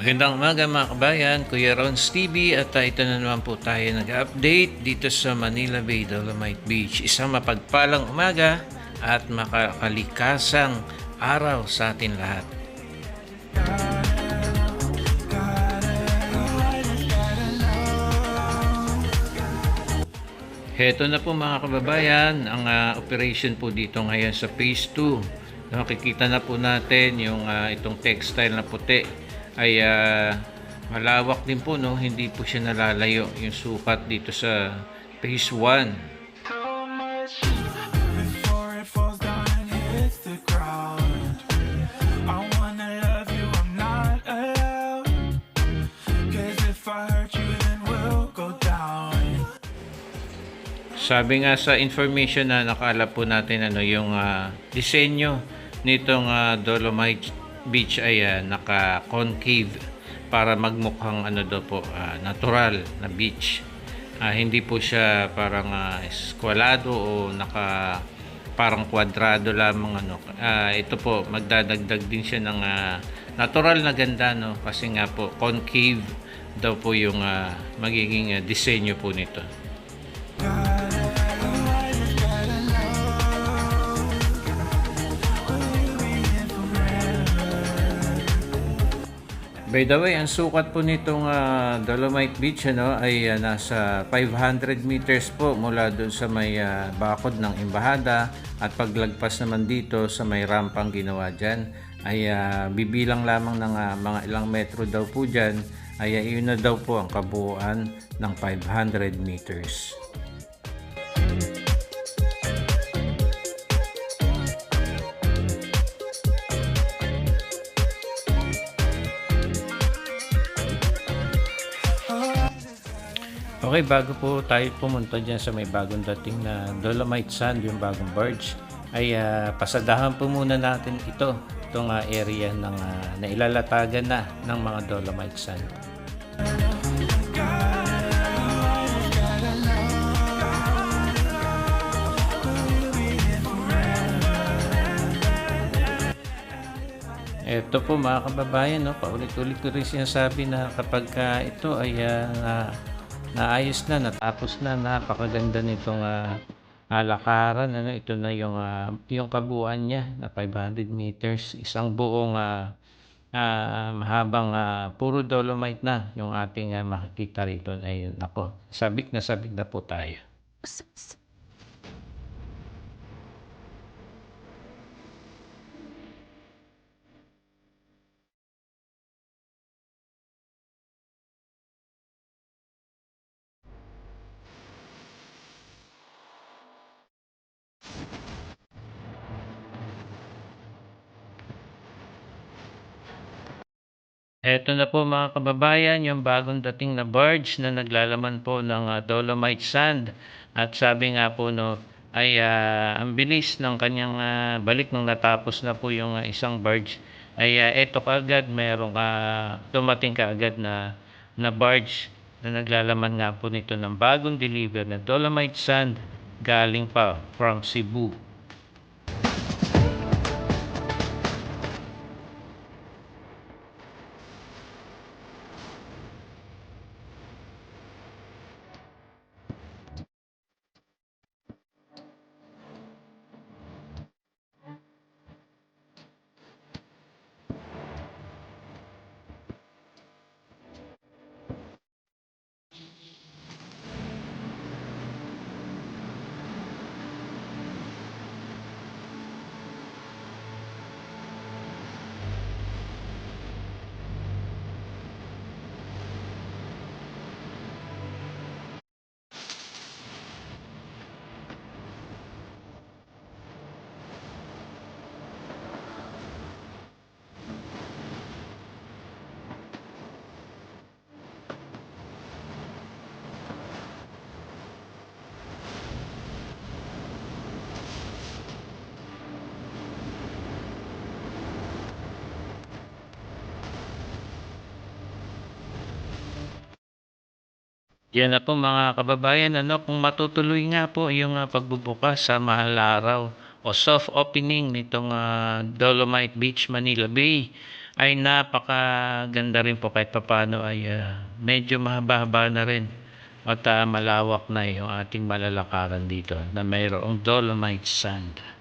Magandang umaga mga kabayan, Kuya Rons TV at ito na naman po tayo nag-update dito sa Manila Bay, Dolomite Beach. Isang mapagpalang umaga at makakalikasang araw sa atin lahat. Heto na po mga kababayan, ang operation po dito ngayon sa Phase 2. Nakikita na po natin yung itong textile na puti ay malawak din po, no? Hindi po siya nalalayo yung sukat dito sa Phase 1. Sabi nga sa information na nakalap po natin, yung disenyo nitong Dolomite Beach ay naka-concave para magmukhang natural na beach. Hindi po siya parang eskwalado o parang kwadrado lamang ito po magdadagdag din siya ng natural na ganda, no, kasi nga po concave daw po yung magiging disenyo po nito. By the way, ang sukat po nitong Dolomite Beach ay nasa 500 meters po mula doon sa may bakod ng Embahada, at paglagpas naman dito sa may rampang ginawa dyan ay bibilang lamang ng mga ilang metro daw po dyan, ay yun na daw po ang kabuuan ng 500 meters. Okay, bago po tayo pumunta dyan sa may bagong dating na Dolomite Sand, yung bagong barge, ay pasadahan po muna natin itong area ng nailalatagan na ng mga Dolomite Sand. Ito po mga kababayan, paulit-ulit ko rin sinasabi na kapag ito ay naayos na, natapos na, napakaganda nitong lakaran. Ito na yung kabuuan niya na 500 meters, isang buong mahabang puro dolomite na yung ating makikita rito. Ayun, nako, sabik na po tayo. Eto na po mga kababayan, yung bagong dating na barge na naglalaman po ng Dolomite Sand. At sabi nga po ay ang bilis ng kanyang balik nung natapos na po yung isang barge. Ay eto kaagad, merong dumating kaagad na barge na naglalaman nga po nito ng bagong deliver na Dolomite Sand galing pa from Cebu. Yan na po mga kababayan, kung matutuloy nga po yung pagbubukas sa mahal na araw o soft opening nitong Dolomite Beach, Manila Bay, ay napakaganda rin po kahit papaano ay medyo mahaba-haba na rin at malawak na yung ating malalakaran dito na mayroong Dolomite Sand.